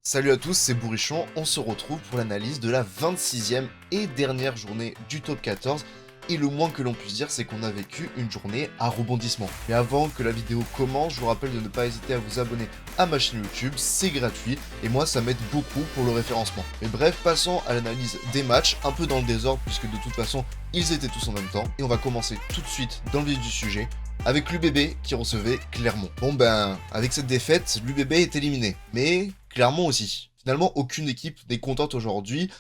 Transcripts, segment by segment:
Salut à tous, c'est Bourrichon, on se retrouve pour l'analyse de la 26e et dernière journée du top 14. Et le moins que l'on puisse dire, c'est qu'on a vécu une journée à rebondissement. Mais avant que la vidéo commence, je vous rappelle de ne pas hésiter à vous abonner à ma chaîne YouTube, c'est gratuit, et moi ça m'aide beaucoup pour le référencement. Mais bref, passons à l'analyse des matchs, un peu dans le désordre, puisque de toute façon, ils étaient tous en même temps. Et on va commencer tout de suite dans le vif du sujet, avec l'UBB qui recevait Clermont. Bon ben, avec cette défaite, l'UBB est éliminé, mais Clermont aussi. Finalement, aucune équipe n'est contente aujourd'hui,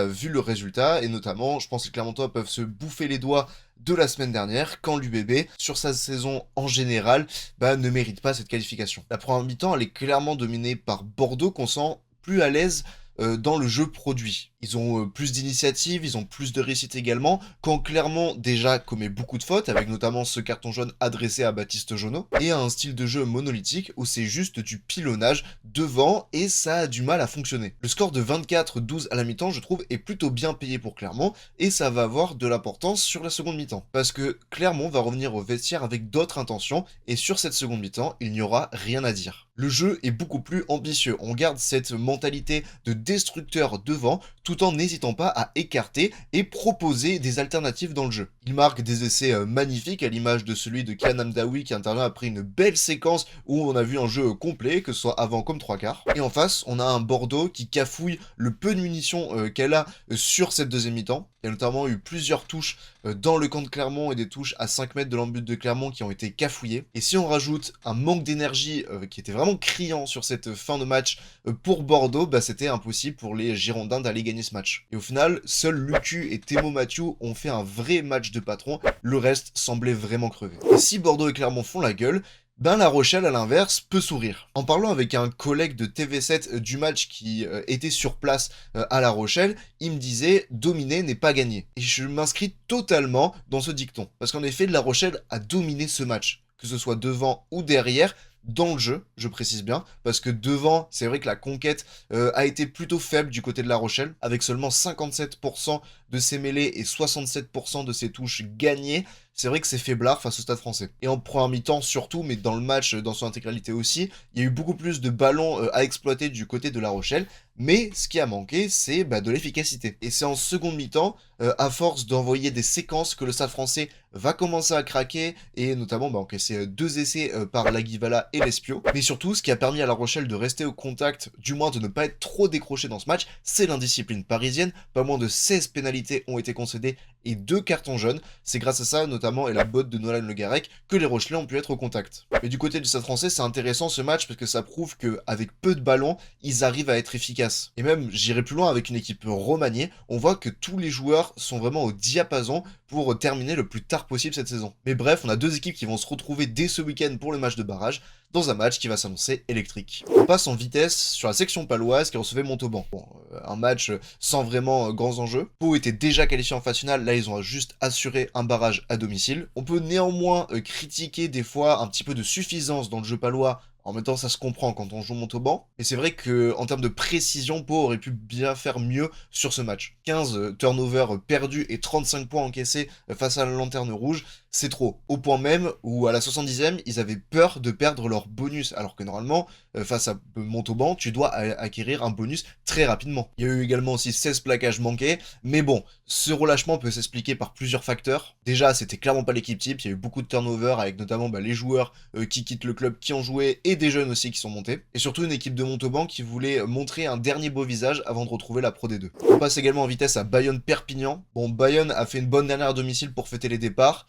vu le résultat, et notamment, je pense que les Clermontois peuvent se bouffer les doigts de la semaine dernière, quand l'UBB, sur sa saison en général, ne mérite pas cette qualification. La première mi-temps, elle est clairement dominée par Bordeaux, qu'on sent plus à l'aise dans le jeu produit. Ils ont plus d'initiatives, ils ont plus de réussite également, quand Clermont déjà commet beaucoup de fautes, avec notamment ce carton jaune adressé à Baptiste Jonot, et a un style de jeu monolithique où c'est juste du pilonnage devant et ça a du mal à fonctionner. Le score de 24-12 à la mi-temps, je trouve, est plutôt bien payé pour Clermont, et ça va avoir de l'importance sur la seconde mi-temps. Parce que Clermont va revenir au vestiaire avec d'autres intentions, et sur cette seconde mi-temps, il n'y aura rien à dire. Le jeu est beaucoup plus ambitieux, on garde cette mentalité de destructeur devant, tout en n'hésitant pas à écarter et proposer des alternatives dans le jeu. Il marque des essais magnifiques, à l'image de celui de Kian Amdaoui qui intervient après une belle séquence où on a vu un jeu complet, que ce soit avant comme trois quarts. Et en face, on a un Bordeaux qui cafouille le peu de munitions qu'elle a sur cette deuxième mi-temps. Il y a notamment eu plusieurs touches dans le camp de Clermont et des touches à 5 mètres de l'embut de Clermont qui ont été cafouillées. Et si on rajoute un manque d'énergie qui était vraiment criant sur cette fin de match pour Bordeaux, c'était impossible pour les Girondins d'aller gagner ce match. Et au final, seuls Lucu et Thémo Mathieu ont fait un vrai match de patron, le reste semblait vraiment crevé. Et si Bordeaux et Clermont font la gueule, La Rochelle, à l'inverse, peut sourire. En parlant avec un collègue de TV7 du match qui était sur place à La Rochelle, il me disait « dominer n'est pas gagner ». Et je m'inscris totalement dans ce dicton. Parce qu'en effet, La Rochelle a dominé ce match. Que ce soit devant ou derrière, dans le jeu, je précise bien, parce que devant, c'est vrai que la conquête a été plutôt faible du côté de La Rochelle, avec seulement 57% de ses mêlées et 67% de ses touches gagnées. C'est vrai que c'est faiblard face au Stade Français. Et en première mi-temps surtout, mais dans le match dans son intégralité aussi, il y a eu beaucoup plus de ballons à exploiter du côté de La Rochelle, mais ce qui a manqué, c'est de l'efficacité. Et c'est en seconde mi-temps, à force d'envoyer des séquences, que le Stade Français va commencer à craquer, et notamment encaisser deux essais par Laguivala et Lespio. Mais surtout, ce qui a permis à La Rochelle de rester au contact, du moins de ne pas être trop décroché dans ce match, c'est l'indiscipline parisienne. Pas moins de 16 pénalités ont été concédées et 2 cartons jaunes. C'est grâce à ça, notamment, et la botte de Nolan Le Garec, que les Rochelais ont pu être au contact. Mais du côté du Stade Français, c'est intéressant ce match parce que ça prouve qu'avec peu de ballons, ils arrivent à être efficaces. Et même, j'irai plus loin avec une équipe remaniée, on voit que tous les joueurs sont vraiment au diapason pour terminer le plus tard possible cette saison. Mais bref, on a deux équipes qui vont se retrouver dès ce week-end pour le match de barrage, dans un match qui va s'annoncer électrique. On passe en vitesse sur la section paloise qui recevait Montauban. Bon, un match sans vraiment grands enjeux. Pau était déjà qualifié en phase finale, là ils ont juste assuré un barrage à domicile. On peut néanmoins critiquer des fois un petit peu de suffisance dans le jeu palois. En même temps, ça se comprend quand on joue Montauban. Mais c'est vrai que en termes de précision, Pau aurait pu bien faire mieux sur ce match. 15 turnovers perdus et 35 points encaissés face à la Lanterne Rouge, c'est trop. Au point même où à la 70e, ils avaient peur de perdre leur bonus. Alors que normalement, face à Montauban, tu dois acquérir un bonus très rapidement. Il y a eu également aussi 16 plaquages manqués. Mais bon, ce relâchement peut s'expliquer par plusieurs facteurs. Déjà, c'était clairement pas l'équipe type. Il y a eu beaucoup de turnovers avec notamment les joueurs qui quittent le club, qui ont joué, et des jeunes aussi qui sont montés. Et surtout une équipe de Montauban qui voulait montrer un dernier beau visage avant de retrouver la Pro D2. On passe également en vitesse à Bayonne-Perpignan. Bon, Bayonne a fait une bonne dernière à domicile pour fêter les départs.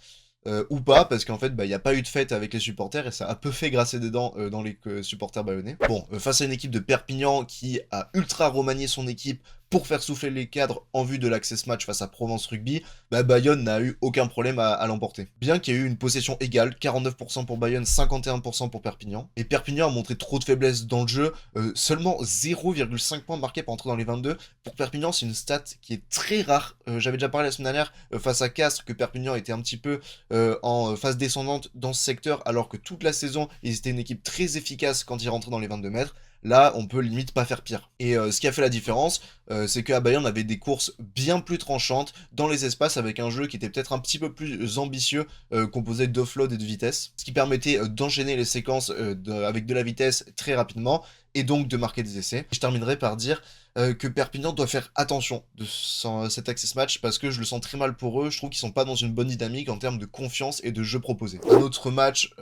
Ou pas, parce qu'en fait, il n'y a pas eu de fête avec les supporters, et ça a peu fait grasser des dents dans les supporters bayonnais. Bon, face à une équipe de Perpignan qui a ultra remanié son équipe pour faire souffler les cadres en vue de l'Access Match face à Provence Rugby, Bayonne n'a eu aucun problème à l'emporter. Bien qu'il y ait eu une possession égale, 49% pour Bayonne, 51% pour Perpignan. Et Perpignan a montré trop de faiblesse dans le jeu, seulement 0,5 points marqués pour entrer dans les 22. Pour Perpignan, c'est une stat qui est très rare. J'avais déjà parlé la semaine dernière face à Castres que Perpignan était un petit peu en phase descendante dans ce secteur, alors que toute la saison, ils étaient une équipe très efficace quand ils rentraient dans les 22 mètres. Là, on peut limite pas faire pire. Et ce qui a fait la différence, c'est qu'à Bayern, on avait des courses bien plus tranchantes dans les espaces avec un jeu qui était peut-être un petit peu plus ambitieux, composé d'offload et de vitesse, ce qui permettait d'enchaîner les séquences avec de la vitesse très rapidement et donc de marquer des essais. Je terminerai par dire que Perpignan doit faire attention de cet Access Match parce que je le sens très mal pour eux. Je trouve qu'ils sont pas dans une bonne dynamique en termes de confiance et de jeu proposé. Un autre match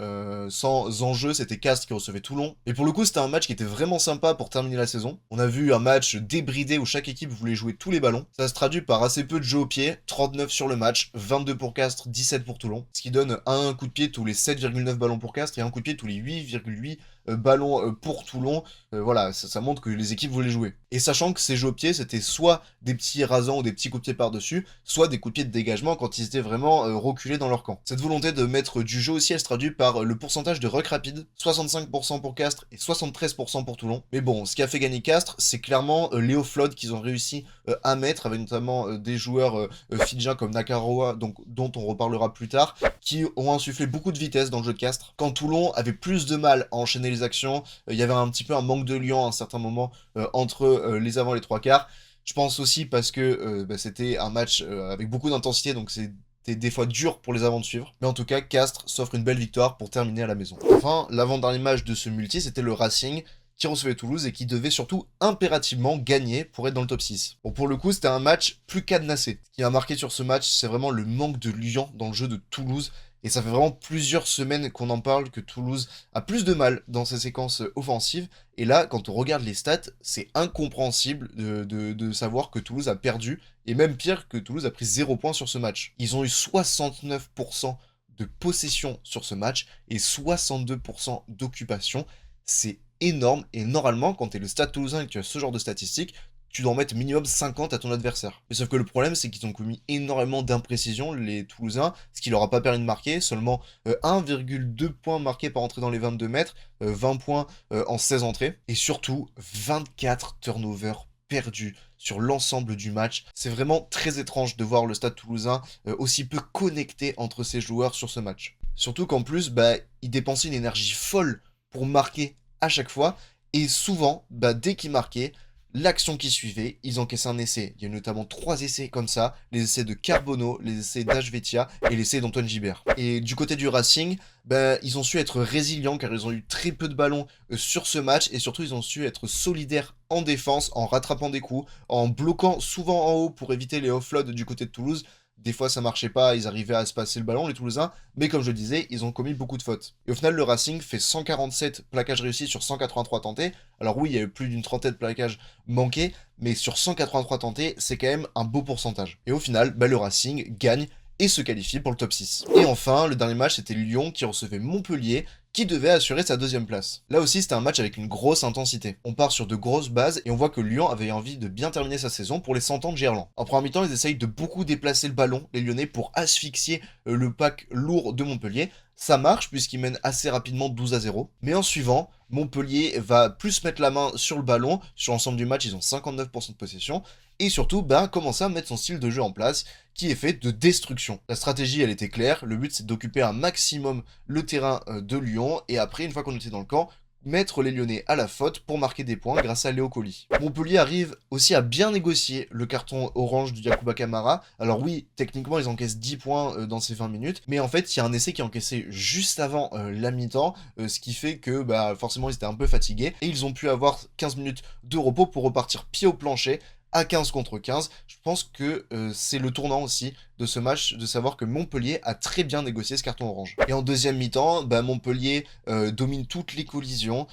sans enjeu, c'était Castres qui recevait Toulon. Et pour le coup, c'était un match qui était vraiment sympa pour terminer la saison. On a vu un match débridé où chaque équipe voulait jouer tous les ballons. Ça se traduit par assez peu de jeu au pied, 39 sur le match, 22 pour Castres, 17 pour Toulon. Ce qui donne un coup de pied tous les 7,9 ballons pour Castres et un coup de pied tous les 8,8 ballons pour Toulon. Voilà, ça montre que les équipes voulaient jouer. Et sachant que ces jeux au pied, c'était soit des petits rasants ou des petits coups de pied par-dessus, soit des coups de pied de dégagement quand ils étaient vraiment reculés dans leur camp. Cette volonté de mettre du jeu aussi, elle se traduit par le pourcentage de ruck rapide, 65% pour Castres et 73% pour Toulon. Mais bon, ce qui a fait gagner Castres, c'est clairement les offloads qu'ils ont réussi à mettre, avec notamment des joueurs fidjiens comme Nakaroa, dont on reparlera plus tard, qui ont insufflé beaucoup de vitesse dans le jeu de Castres. Quand Toulon avait plus de mal à enchaîner les actions, il y avait un petit peu un manque de liant à un certain moment entre les avant et les trois quarts. Je pense aussi parce que c'était un match avec beaucoup d'intensité, donc c'était des fois dur pour les avants de suivre. Mais en tout cas, Castres s'offre une belle victoire pour terminer à la maison. Enfin, l'avant-dernier match de ce multi, c'était le Racing, qui recevait Toulouse et qui devait surtout impérativement gagner pour être dans le top 6. Bon, pour le coup, c'était un match plus cadenassé. Ce qui m'a marqué sur ce match, c'est vraiment le manque de liant dans le jeu de Toulouse. Et ça fait vraiment plusieurs semaines qu'on en parle, que Toulouse a plus de mal dans ses séquences offensives. Et là, quand on regarde les stats, c'est incompréhensible de savoir que Toulouse a perdu. Et même pire, que Toulouse a pris 0 points sur ce match. Ils ont eu 69% de possession sur ce match et 62% d'occupation. C'est énorme. Et normalement, quand tu es le Stade Toulousain et que tu as ce genre de statistiques, tu dois en mettre minimum 50 à ton adversaire. Mais sauf que le problème, c'est qu'ils ont commis énormément d'imprécisions, les Toulousains, ce qui leur a pas permis de marquer. Seulement 1,2 points marqués par entrée dans les 22 mètres, 20 points en 16 entrées, et surtout 24 turnovers perdus sur l'ensemble du match. C'est vraiment très étrange de voir le Stade Toulousain aussi peu connecté entre ses joueurs sur ce match. Surtout qu'en plus, ils dépensaient une énergie folle pour marquer à chaque fois, et souvent, dès qu'ils marquaient, l'action qui suivait, ils encaissaient un essai. Il y a notamment 3 essais comme ça, les essais de Carbono, les essais d'Ajvetia et l'essai d'Antoine Gibert. Et du côté du Racing, ils ont su être résilients car ils ont eu très peu de ballons sur ce match et surtout ils ont su être solidaires en défense, en rattrapant des coups, en bloquant souvent en haut pour éviter les offloads du côté de Toulouse. Des fois ça marchait pas, ils arrivaient à se passer le ballon, les Toulousains, mais comme je le disais, ils ont commis beaucoup de fautes. Et au final, le Racing fait 147 plaquages réussis sur 183 tentés. Alors oui, il y a eu plus d'une trentaine de plaquages manqués, mais sur 183 tentés, c'est quand même un beau pourcentage. Et au final, le Racing gagne et se qualifie pour le top 6. Et enfin, le dernier match, c'était Lyon qui recevait Montpellier, qui devait assurer sa deuxième place. Là aussi, c'était un match avec une grosse intensité. On part sur de grosses bases et on voit que Lyon avait envie de bien terminer sa saison pour les 100 ans de Gerland. En première mi-temps, ils essayent de beaucoup déplacer le ballon, les Lyonnais, pour asphyxier le pack lourd de Montpellier. Ça marche puisqu'ils mènent assez rapidement 12-0. Mais en suivant, Montpellier va plus mettre la main sur le ballon. Sur l'ensemble du match, ils ont 59% de possession. Et surtout, commencer à mettre son style de jeu en place, qui est fait de destruction. La stratégie, elle était claire. Le but, c'est d'occuper un maximum le terrain de Lyon. Et après, une fois qu'on était dans le camp, mettre les Lyonnais à la faute pour marquer des points grâce à Léo Colli. Montpellier arrive aussi à bien négocier le carton orange du Yacouba Camara. Alors oui, techniquement, ils encaissent 10 points dans ces 20 minutes, mais en fait, il y a un essai qui est encaissé juste avant la mi-temps, ce qui fait que forcément, ils étaient un peu fatigués, et ils ont pu avoir 15 minutes de repos pour repartir pied au plancher, à 15 contre 15. Je pense que c'est le tournant aussi de ce match, de savoir que Montpellier a très bien négocié ce carton orange. Et en deuxième mi-temps, Montpellier domine toutes les collisions,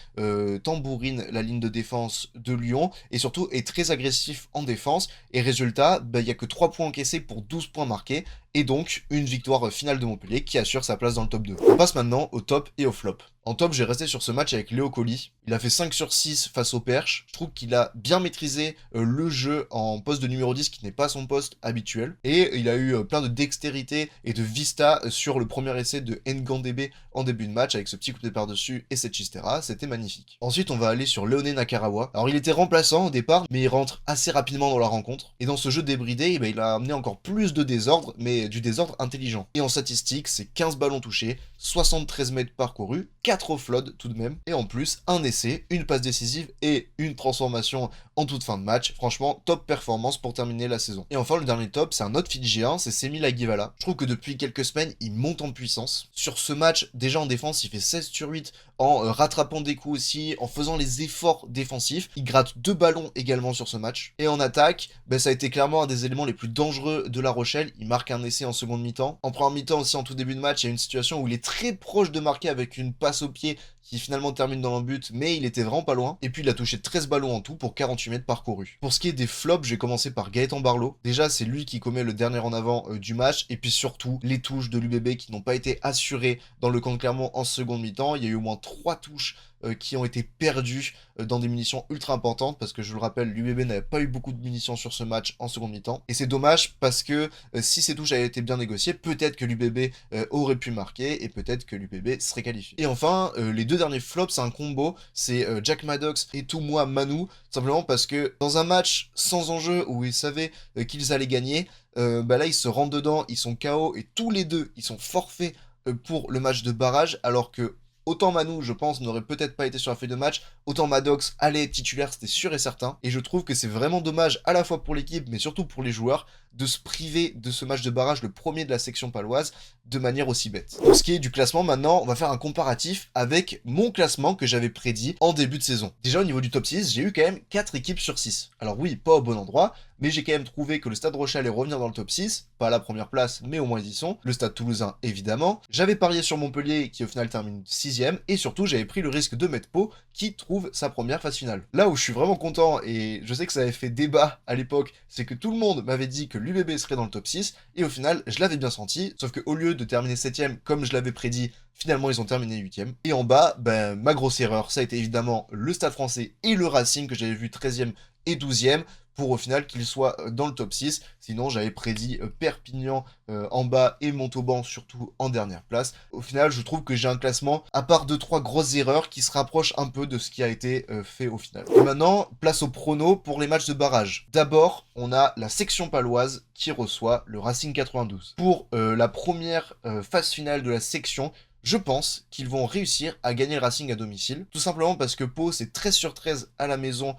tambourine la ligne de défense de Lyon, et surtout est très agressif en défense, et résultat, il n'y a que 3 points encaissés pour 12 points marqués, et donc une victoire finale de Montpellier qui assure sa place dans le top 2. On passe maintenant au top et au flop. En top, j'ai resté sur ce match avec Léo Colli. Il a fait 5 sur 6 face au Perche. Je trouve qu'il a bien maîtrisé le jeu en poste de numéro 10 qui n'est pas son poste habituel. Et il a eu eu plein de dextérité et de vista sur le premier essai de Ngandebe en début de match avec ce petit coup de pied par-dessus et cette chistera, c'était magnifique. Ensuite, on va aller sur Leone Nakarawa. Alors, il était remplaçant au départ, mais il rentre assez rapidement dans la rencontre. Et dans ce jeu débridé, il a amené encore plus de désordre, mais du désordre intelligent. Et en statistique, c'est 15 ballons touchés, 73 mètres parcourus, 4 offloads tout de même, et en plus, un essai, une passe décisive et une transformation en toute fin de match. Franchement, top performance pour terminer la saison. Et enfin, le dernier top, c'est un autre Fidjien, c'est Semi Lagivala. Je trouve que depuis quelques semaines, il monte en puissance. Sur ce match, déjà en défense, il fait 16 sur 8 en rattrapant des coups aussi, en faisant les efforts défensifs. Il gratte 2 ballons également sur ce match. Et en attaque, ça a été clairement un des éléments les plus dangereux de La Rochelle. Il marque un essai en seconde mi-temps. En première mi-temps aussi, en tout début de match, il y a une situation où il est très proche de marquer avec une passe au pied qui finalement termine dans le but, mais il était vraiment pas loin. Et puis il a touché 13 ballons en tout pour 48 mètres parcourus. Pour ce qui est des flops, je vais commencer par Gaëtan Barlow. Déjà, c'est lui qui commet le dernier en avant du match. Et puis surtout, les touches de l'UBB qui n'ont pas été assurées dans le camp de Clermont en seconde mi-temps. Il y a eu au moins 3 touches qui ont été perdues dans des munitions ultra importantes, parce que je le rappelle, l'UBB n'avait pas eu beaucoup de munitions sur ce match en seconde mi-temps. Et c'est dommage parce que si ces touches avaient été bien négociées, peut-être que l'UBB aurait pu marquer et peut-être que l'UBB serait qualifié. Et enfin, les deux derniers flops, c'est un combo, c'est Jack Maddox et Toumoua Manu, simplement parce que dans un match sans enjeu où ils savaient qu'ils allaient gagner, là ils se rentrent dedans, ils sont KO et tous les deux ils sont forfaits pour le match de barrage, alors que autant Manu, je pense, n'aurait peut-être pas été sur la feuille de match, autant Maddox allait être titulaire, c'était sûr et certain. Et je trouve que c'est vraiment dommage, à la fois pour l'équipe, mais surtout pour les joueurs, de se priver de ce match de barrage, le premier de la section paloise, de manière aussi bête. Pour ce qui est du classement, maintenant, on va faire un comparatif avec mon classement que j'avais prédit en début de saison. Déjà, au niveau du top 6, j'ai eu quand même 4 équipes sur 6. Alors oui, pas au bon endroit, mais j'ai quand même trouvé que le Stade Rochelle allait revenir dans le top 6, pas à la première place, mais au moins ils y sont. Le Stade Toulousain, évidemment. J'avais parié sur Montpellier, qui au final termine 6ème, et surtout, j'avais pris le risque de mettre Pau, qui trouve sa première phase finale. Là où je suis vraiment content, et je sais que ça avait fait débat à l'époque, c'est que tout le monde m'avait dit que l'UBB serait dans le top 6, et au final, je l'avais bien senti, sauf qu'au lieu de terminer 7ème, comme je l'avais prédit, finalement ils ont terminé 8ème. Et en bas, ma grosse erreur, ça a été évidemment le Stade Français et le Racing, que j'avais vu 13ème et 12ème, pour au final qu'ils soient dans le top 6. Sinon, j'avais prédit Perpignan en bas et Montauban surtout en dernière place. Au final, je trouve que j'ai un classement, à part 2-3 grosses erreurs, qui se rapproche un peu de ce qui a été fait au final. Et maintenant, place au prono pour les matchs de barrage. D'abord, on a la section paloise qui reçoit le Racing 92. Pour la première phase finale de la section, je pense qu'ils vont réussir à gagner le Racing à domicile, tout simplement parce que Pau, c'est 13 sur 13 à la maison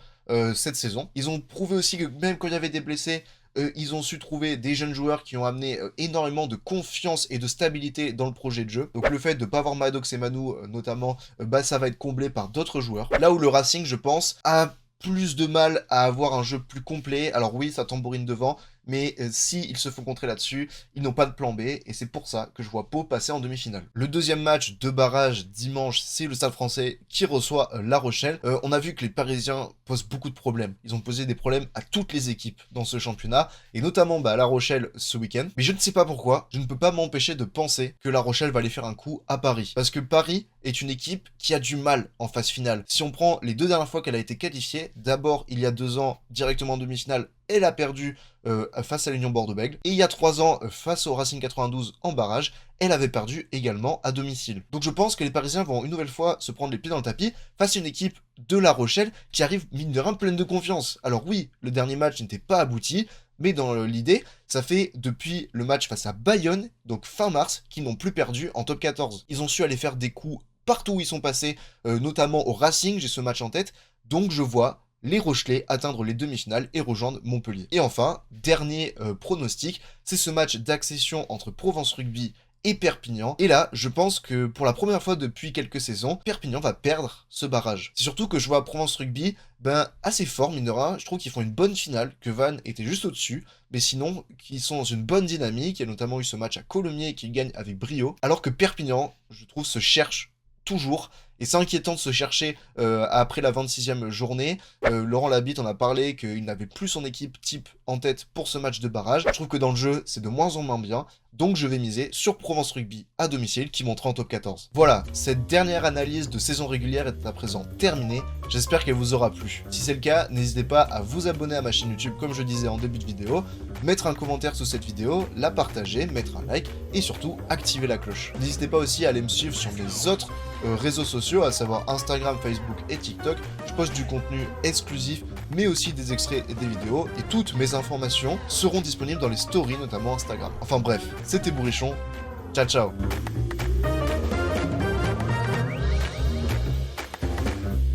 cette saison. Ils ont prouvé aussi que même quand il y avait des blessés, ils ont su trouver des jeunes joueurs qui ont amené énormément de confiance et de stabilité dans le projet de jeu. Donc le fait de ne pas avoir Maddox et Manu notamment, ça va être comblé par d'autres joueurs. Là où le Racing, je pense, a plus de mal à avoir un jeu plus complet. Alors oui, ça tambourine devant, mais s'ils se font contrer là-dessus, ils n'ont pas de plan B, et c'est pour ça que je vois Pau passer en demi-finale. Le deuxième match de barrage dimanche, c'est le Stade Français qui reçoit La Rochelle. On a vu que les Parisiens posent beaucoup de problèmes. Ils ont posé des problèmes à toutes les équipes dans ce championnat, et notamment à La Rochelle ce week-end. Mais je ne sais pas pourquoi, je ne peux pas m'empêcher de penser que La Rochelle va aller faire un coup à Paris. Parce que Paris est une équipe qui a du mal en phase finale. Si on prend les 2 dernières fois qu'elle a été qualifiée, d'abord il y a 2 ans, directement en demi-finale, elle a perdu face à l'Union Bordeaux-Bègles. Et il y a 3 ans, face au Racing 92 en barrage, elle avait perdu également à domicile. Donc je pense que les Parisiens vont une nouvelle fois se prendre les pieds dans le tapis face à une équipe de La Rochelle qui arrive mine de rien pleine de confiance. Alors oui, le dernier match n'était pas abouti, mais dans l'idée, ça fait depuis le match face à Bayonne, donc fin mars, qu'ils n'ont plus perdu en top 14. Ils ont su aller faire des coups partout où ils sont passés, notamment au Racing, j'ai ce match en tête, donc je vois les Rochelais atteindre les demi-finales et rejoindre Montpellier. Et enfin, dernier pronostic, c'est ce match d'accession entre Provence Rugby et Perpignan. Et là, je pense que pour la première fois depuis quelques saisons, Perpignan va perdre ce barrage. C'est surtout que je vois Provence Rugby assez fort, mine de rien. Je trouve qu'ils font une bonne finale, que Vannes était juste au-dessus, mais sinon, qu'ils sont dans une bonne dynamique. Il y a notamment eu ce match à Colomiers qu'ils gagnent avec brio, alors que Perpignan, je trouve, se cherche toujours Et c'est inquiétant de se chercher après la 26e journée. Laurent Labitte en a parlé qu'il n'avait plus son équipe type en tête pour ce match de barrage. Je trouve que dans le jeu, c'est de moins en moins bien. Donc je vais miser sur Provence Rugby à domicile qui montera en top 14. Voilà, cette dernière analyse de saison régulière est à présent terminée. J'espère qu'elle vous aura plu. Si c'est le cas, n'hésitez pas à vous abonner à ma chaîne YouTube comme je disais en début de vidéo, mettre un commentaire sous cette vidéo, la partager, mettre un like et surtout activer la cloche. N'hésitez pas aussi à aller me suivre sur mes autres réseaux sociaux, à savoir Instagram, Facebook et TikTok. Je poste du contenu exclusif mais aussi des extraits et des vidéos, et toutes mes informations seront disponibles dans les stories, notamment Instagram. Enfin bref, c'était Bourrichon, ciao ciao.